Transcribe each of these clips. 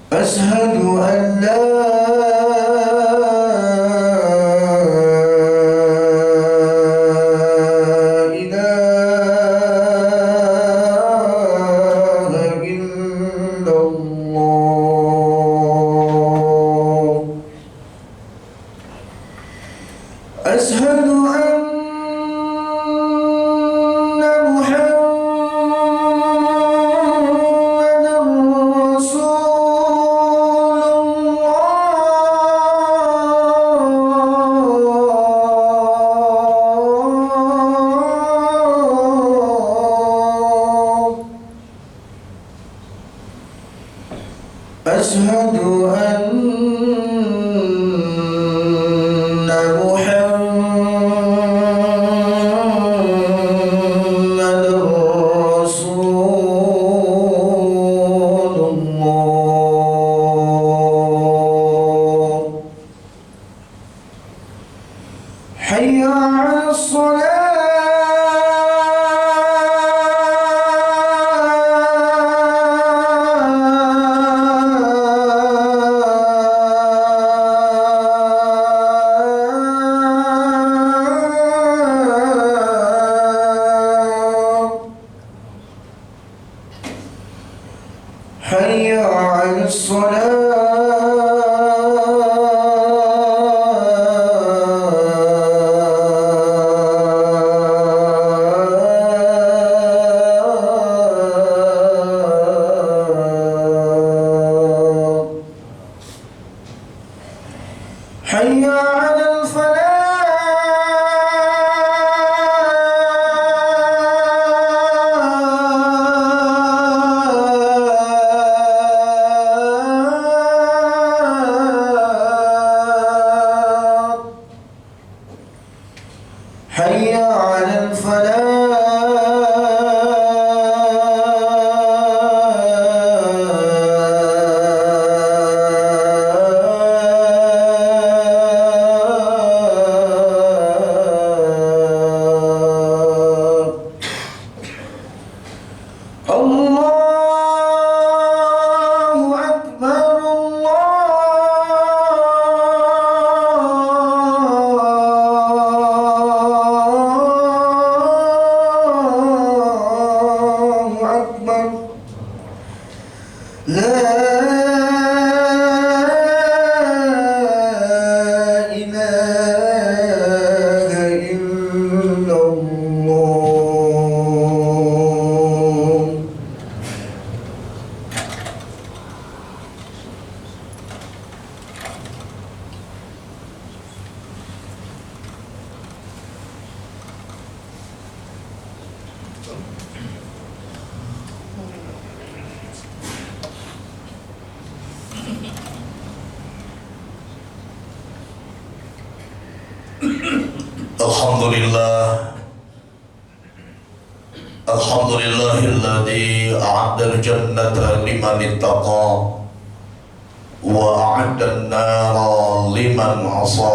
أشهد أن لا إله إلا الله. أشهد أن محمدا رسول الله. أشهد أن محمدا رسول الله. حي على الصلاة. حي على الصلاة. حي على الفلاح. حي على الفلاح. الله أكبر الله أكبر. لا إله إلا الله. Alhamdulillah, alhamdulillahilladzi a'adda al-jannata liman ittaqa wa a'adda an-nara liman 'asa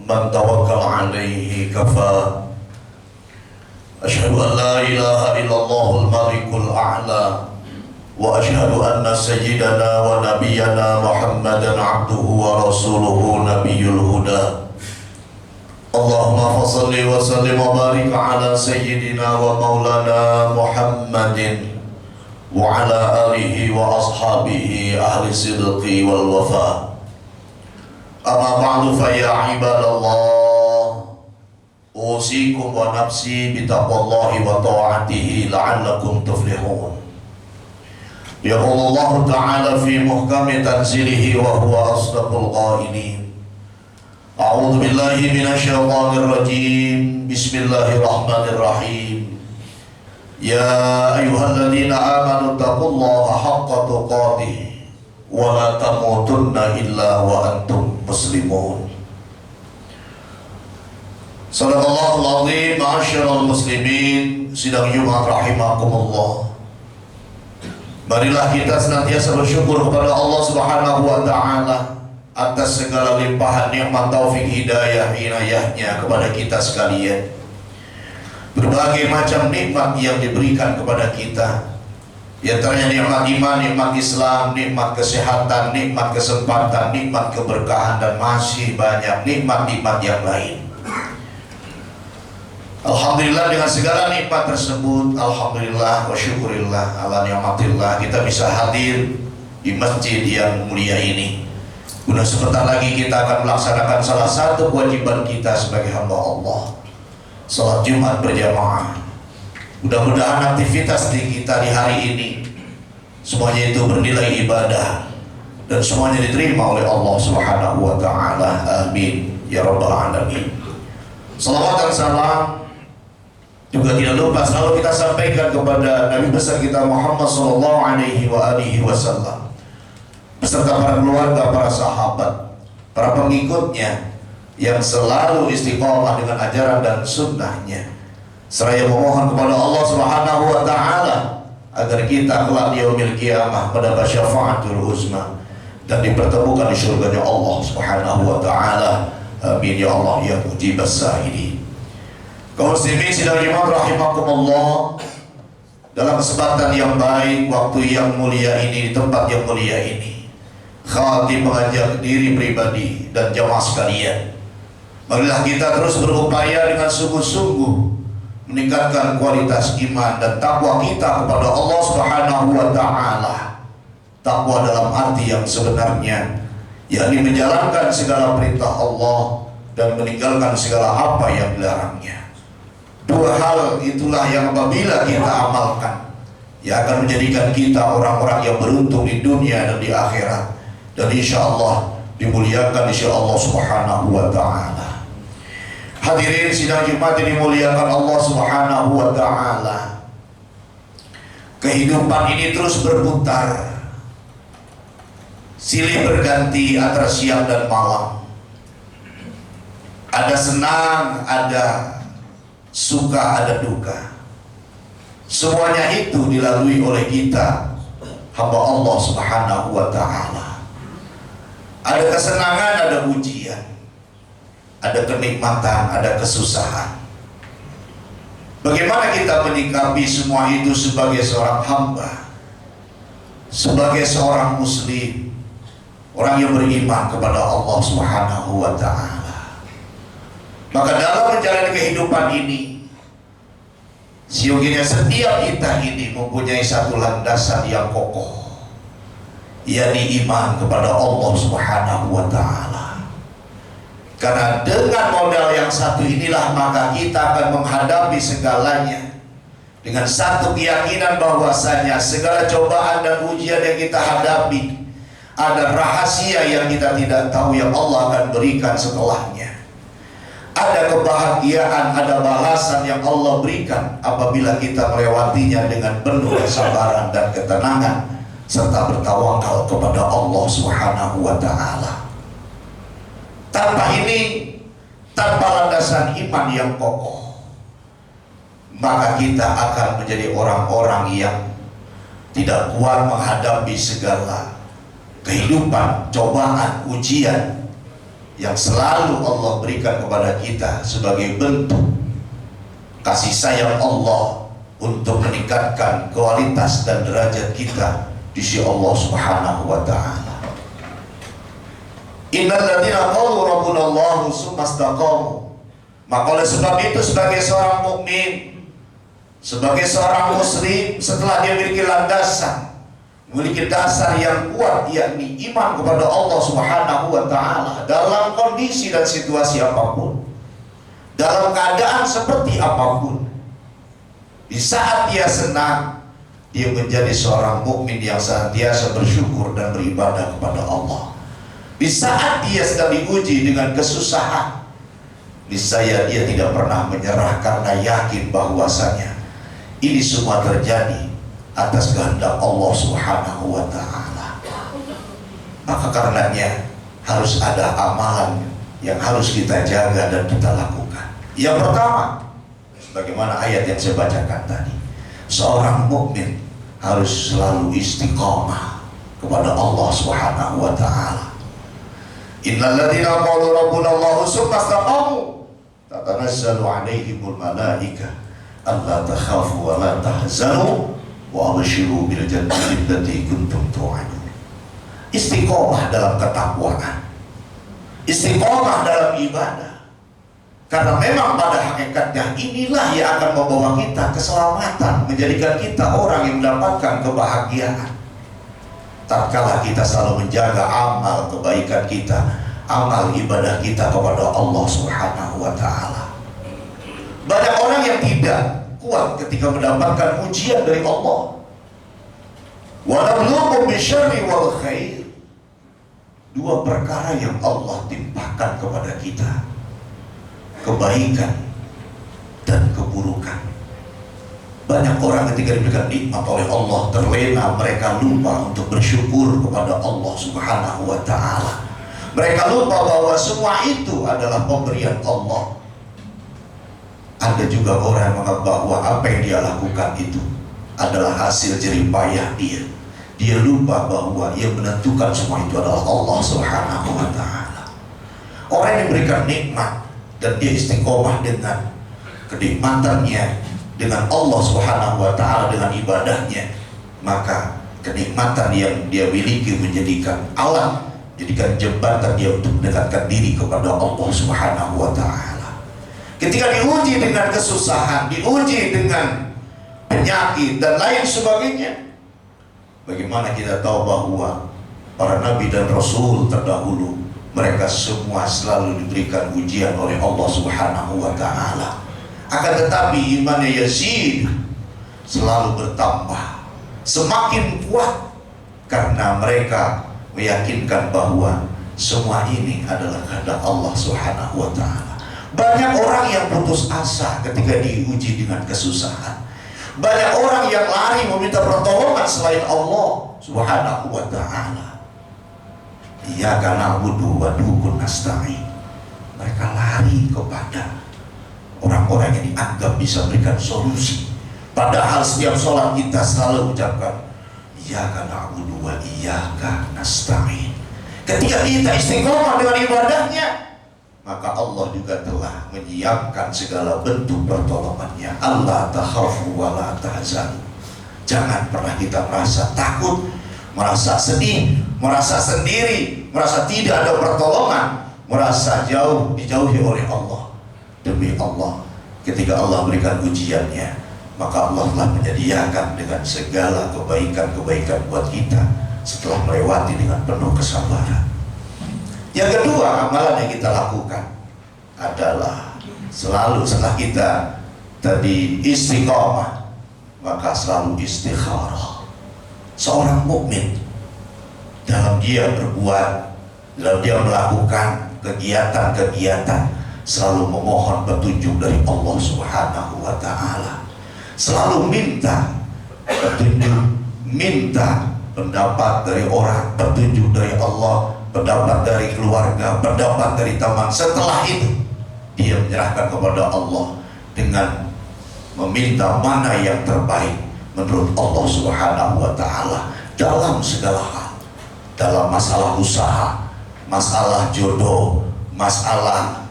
man tawakkal 'alaihi kafa. Asyhadu an la ilaha illallahul malikul a'la wa asyhadu anna sayyidana wa nabiyyana Muhammadan 'abduhu wa rasuluhu nabiyyul huda. Allahumma fasalli wa sallim wa barik ala sayyidina wa maulana Muhammadin wa ala alihi wa ashabihi ahli sidqi wal wafa. Amma ba'du fa ya ibadallah, usikum wa nafsi bitaqwallahi wa ta'atihi la'allakum tuflihun. Yaqulu Allah ta'ala fi muhkami tanzilihi wa huwa asdaqul qailin. A'udzu billahi minasyaitonir rajim. Bismillahirrahmanirrahim. Ya ayyuhalladzina amanu taqullaha haqqa tuqatih wa la tamutunna illa wa antum muslimun. Sadaqallahul azim. Ma'asyiral muslimin, sidang Jumat rahimakumullah. Marilah kita senantiasa bersyukur kepada Allah Subhanahu wa taala atas segala limpahan nikmat taufik hidayah inayahnya kepada kita sekalian. Berbagai macam nikmat yang diberikan kepada kita, Di antaranya nikmat iman, nikmat Islam, nikmat kesehatan, nikmat kesempatan, nikmat keberkahan, dan masih banyak nikmat-nikmat yang lain. Alhamdulillah dengan segala nikmat tersebut, alhamdulillah wa syukurillah ala ni'matillah, kita bisa hadir di masjid yang mulia ini. Guna sebentar lagi kita akan melaksanakan salah satu kewajiban kita sebagai hamba Allah, salat Jumat berjamaah. Mudah-mudahan aktivitas kita di hari ini semuanya itu bernilai ibadah dan semuanya diterima oleh Allah Subhanahu wa taala. Amin ya rabbal alamin. Salawat dan salam juga tidak lupa selalu kita sampaikan kepada Nabi besar kita Muhammad sallallahu alaihi wasallam beserta para keluarga, para sahabat, para pengikutnya yang selalu istiqomah dengan ajaran dan sunnahnya. Seraya memohon kepada Allah Subhanahu wa taala agar kita kelak di yaumil qiyamah mendapat syafaatul uzma dan dipertemukan di surganya Allah Subhanahu wa taala. Amin ya Allah ya mujibas sa'ilin. Kaum muslimin sidang jemaah rahimakumullah, dalam kesempatan yang baik, waktu yang mulia ini, di tempat yang mulia ini, khatib mengajak diri pribadi dan jamaah sekalian, marilah kita terus berupaya dengan sungguh-sungguh meningkatkan kualitas iman dan takwa kita kepada Allah Subhanahu wa taala. Takwa dalam arti yang sebenarnya, yakni menjalankan segala perintah Allah dan meninggalkan segala apa yang dilarangnya. Dua hal itulah yang apabila kita amalkan, yang akan menjadikan kita orang-orang yang beruntung di dunia dan di akhirat, dan insya Allah dimuliakan insya Allah Subhanahu wa taala. Hadirin sidang Jumat yang dimuliakan Allah Subhanahu wa taala. Kehidupan ini terus berputar, silih berganti antara siang dan malam. Ada senang, ada suka, ada duka. Semuanya itu dilalui oleh kita, hamba Allah Subhanahu wa taala. Ada kesenangan, ada ujian, ada kenikmatan, ada kesusahan. Bagaimana kita menyikapi semua itu sebagai seorang hamba, sebagai seorang muslim, orang yang beriman kepada Allah Subhanahu wa taala? Maka dalam menjalani kehidupan ini, sesungguhnya setiap kita ini mempunyai satu landasan yang kokoh, yakni iman kepada Allah Subhanahu wa taala. Karena dengan modal yang satu inilah maka kita akan menghadapi segalanya dengan satu keyakinan bahwasanya segala cobaan dan ujian yang kita hadapi ada rahasia yang kita tidak tahu yang Allah akan berikan setelahnya. Ada kebahagiaan, ada balasan yang Allah berikan apabila kita melewatinya dengan penuh kesabaran dan ketenangan serta bertawakal kepada Allah Subhanahu wa taala. Tanpa ini, tanpa landasan iman yang kokoh, maka kita akan menjadi orang-orang yang tidak kuat menghadapi segala kehidupan, cobaan, ujian yang selalu Allah berikan kepada kita sebagai bentuk kasih sayang Allah untuk meningkatkan kualitas dan derajat kita di sisi Allah Subhanahu wa taala. Innal ladzina qalu rabbuna Allahu tsumma istaqamu. Maka oleh sebab itu sebagai seorang mukmin, sebagai seorang muslim, setelah dia memiliki landasan, memiliki dasar yang kuat, yakni iman kepada Allah Subhanahu wa taala dalam kondisi dan situasi apapun, dalam keadaan seperti apapun. Di saat dia senang, dia menjadi seorang mukmin yang senantiasa bersyukur dan beribadah kepada Allah. Di saat dia sedang diuji dengan kesusahan, niscaya dia tidak pernah menyerah karena yakin bahwasanya ini semua terjadi atas kehendak Allah Subhanahu wa taala. Maka karenanya harus ada amalan yang harus kita jaga dan kita lakukan. Yang pertama, sebagaimana ayat yang saya bacakan tadi, seorang mukmin harus selalu istiqomah kepada Allah Subhanahu wa taala. Innal ladzina qalu rabbuna Allahu tsumma istaqamu tatanazzalu 'alaihimul malaikah alla takhafu wa la tahzanu wa abshiru bil jannati allati kuntum tu'adun. Istiqomah dalam ketakwaan, istiqomah dalam ibadah, karena memang pada hakikatnya inilah yang akan membawa kita keselamatan, menjadikan kita orang yang mendapatkan kebahagiaan. Tatkala kita selalu menjaga amal kebaikan kita, amal ibadah kita kepada Allah Subhanahu wa Ta'ala. Banyak orang yang tidak kuat ketika mendapatkan ujian dari Allah. Wa nabluukum bisyarri wal khair. Dua perkara yang Allah timpakan kepada kita, kebaikan dan keburukan. Banyak orang ketika diberikan nikmat oleh Allah terlena, mereka lupa untuk bersyukur kepada Allah Subhanahu wa Ta'ala. Mereka lupa bahwa semua itu adalah pemberian Allah. Ada juga orang yang menganggap bahwa apa yang dia lakukan itu adalah hasil jerih payah dia. Dia lupa bahwa yang menentukan semua itu adalah Allah Subhanahu wa Ta'ala. Orang yang diberikan nikmat dan dia istiqomah dengan kenikmatannya, dengan Allah Subhanahu wa Ta'ala, dengan ibadahnya, maka kenikmatan yang dia miliki menjadikan alat, jadikan jembatan dia untuk mendekatkan diri kepada Allah Subhanahu wa Ta'ala. Ketika diuji dengan kesusahan, diuji dengan penyakit dan lain sebagainya, bagaimana kita tahu bahwa para nabi dan rasul terdahulu, mereka semua selalu diberikan ujian oleh Allah Subhanahu wa Ta'ala. Akan tetapi imannya yazid, selalu bertambah, semakin kuat, karena mereka meyakinkan bahwa semua ini adalah kehendak Allah Subhanahu wa Ta'ala. Banyak orang yang putus asa ketika diuji dengan kesusahan. Banyak orang yang lari meminta pertolongan selain Allah Subhanahu wa Ta'ala. Iyyaka na'budu wa iyyaka nasta'in. Mereka lari kepada orang-orang yang dianggap bisa berikan solusi. Padahal setiap sholat kita selalu ucapkan iyyaka na'budu wa iyyaka nasta'in. Ketika kita istiqomah dengan ibadahnya, maka Allah juga telah menyiapkan segala bentuk pertolongannya. Allah takhafu wa la tahzanu. Jangan pernah kita merasa takut, merasa sedih, merasa sendiri, merasa tidak ada pertolongan, merasa jauh, dijauhi oleh Allah. Demi Allah, ketika Allah berikan ujiannya, maka Allah telah menyediakan dengan segala kebaikan-kebaikan buat kita setelah melewati dengan penuh kesabaran. Yang kedua, amalan yang kita lakukan adalah selalu setelah kita tadi istiqomah, maka selalu istikharah. Seorang mukmin dalam dia berbuat, dalam dia melakukan kegiatan-kegiatan, selalu memohon petunjuk dari Allah Subhanahu wa Ta'ala. Selalu minta petunjuk, minta pendapat dari orang, petunjuk dari Allah, pendapat dari keluarga, pendapat dari teman. Setelah itu dia menyerahkan kepada Allah dengan meminta mana yang terbaik menurut Allah Subhanahu wa Ta'ala dalam segala hal. Dalam masalah usaha, masalah jodoh, masalah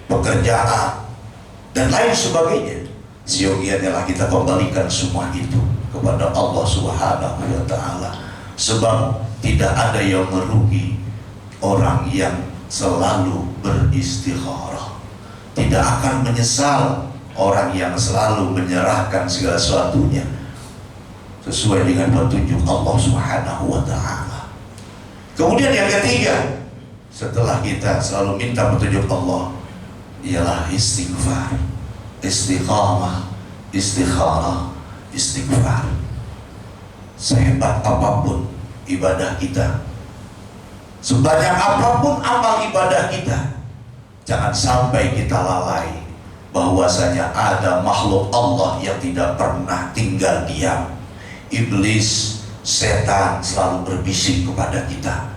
pekerjaan dan lain sebagainya. Seyogianya lah kita kembalikan semua itu kepada Allah Subhanahu wa Ta'ala. Sebab tidak ada yang merugi orang yang selalu beristikharah. Tidak akan menyesal orang yang selalu menyerahkan segala sesuatunya sesuai dengan petunjuk Allah Subhanahu wa Ta'ala. Kemudian yang ketiga, setelah kita selalu minta petunjuk Allah, ialah istighfar, istiqamah, istikharah, istighfar. Sehebat apapun ibadah kita, sebanyak apapun amal ibadah kita, jangan sampai kita lalai bahwasanya ada makhluk Allah yang tidak pernah tinggal diam. Iblis, setan selalu berbisik kepada kita,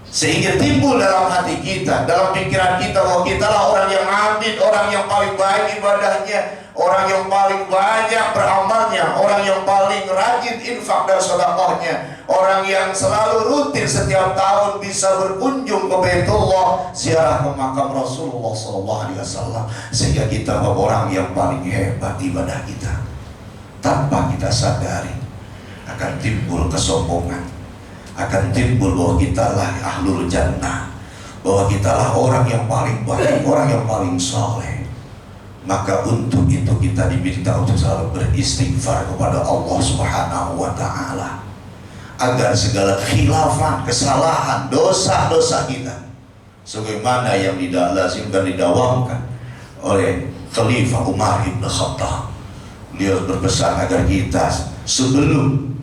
sehingga timbul dalam hati kita, dalam pikiran kita bahwa kita lah orang yang abid, orang yang paling baik ibadahnya, orang yang paling banyak beramalnya, orang yang paling rajin infak dan sedekahnya, orang yang selalu rutin setiap tahun bisa berkunjung ke Baitullah, ziarah ke makam Rasulullah SAW, sehingga kita orang yang paling hebat ibadah kita. tanpa kita sadari akan timbul kesombongan, akan timbul bahwa kitalah ahlul jannah, bahwa kitalah orang yang paling baik, orang yang paling soleh. Maka untuk itu kita diminta untuk selalu beristighfar kepada Allah Subhanahu wa Ta'ala, agar segala khilafan, kesalahan, dosa-dosa kita sebagaimana yang dilazimkan, didawamkan oleh Khalifah Umar ibn Khattab. Beliau berpesan agar kita sebelum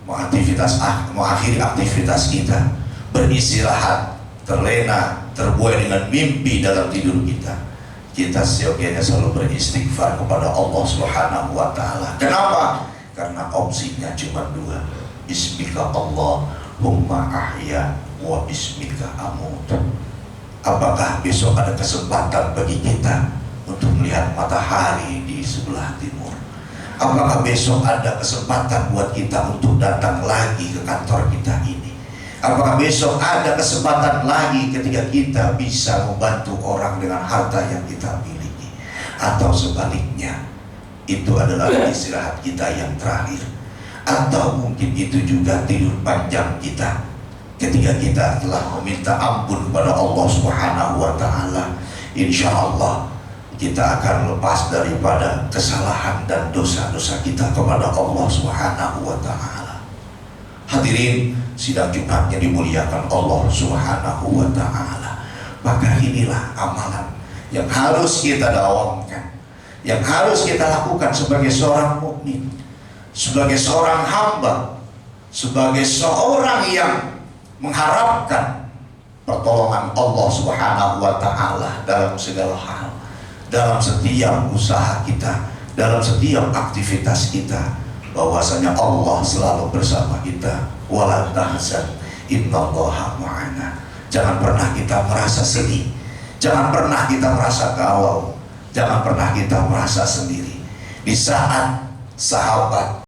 mengakhiri aktivitas kita, beristirahat, terlena, terbuai dengan mimpi dalam tidur kita seyogianya selalu beristighfar kepada Allah Subhanahu wa Ta'ala. Kenapa? Karena opsinya cuma dua. Bismika Allahumma ahya wa bismika amut. Apakah besok ada kesempatan bagi kita untuk melihat matahari di sebelah timur? Apakah besok ada kesempatan buat kita untuk datang lagi ke kantor kita ini? Apakah besok ada kesempatan lagi ketika kita bisa membantu orang dengan harta yang kita miliki? Atau sebaliknya, itu adalah istirahat kita yang terakhir? Atau mungkin itu juga tidur panjang kita ketika kita telah meminta ampun kepada Allah Subhanahu wa Ta'ala? Insya Allah kita akan lepas daripada kesalahan dan dosa-dosa kita kepada Allah Subhanahu wa Ta'ala. Hadirin sidang Jumat yang dimuliakan Allah Subhanahu wa Ta'ala, maka inilah amalan yang harus kita dawamkan, yang harus kita lakukan sebagai seorang mukmin, sebagai seorang hamba, sebagai seorang yang mengharapkan pertolongan Allah Subhanahu wa Ta'ala dalam segala hal, dalam setiap usaha kita, dalam setiap aktivitas kita, bahwasanya Allah selalu bersama kita. Wala tahzan innallaha ma'ana. Jangan pernah kita merasa sedih, jangan pernah kita merasa galau, jangan pernah kita merasa sendiri. Di saat sahabat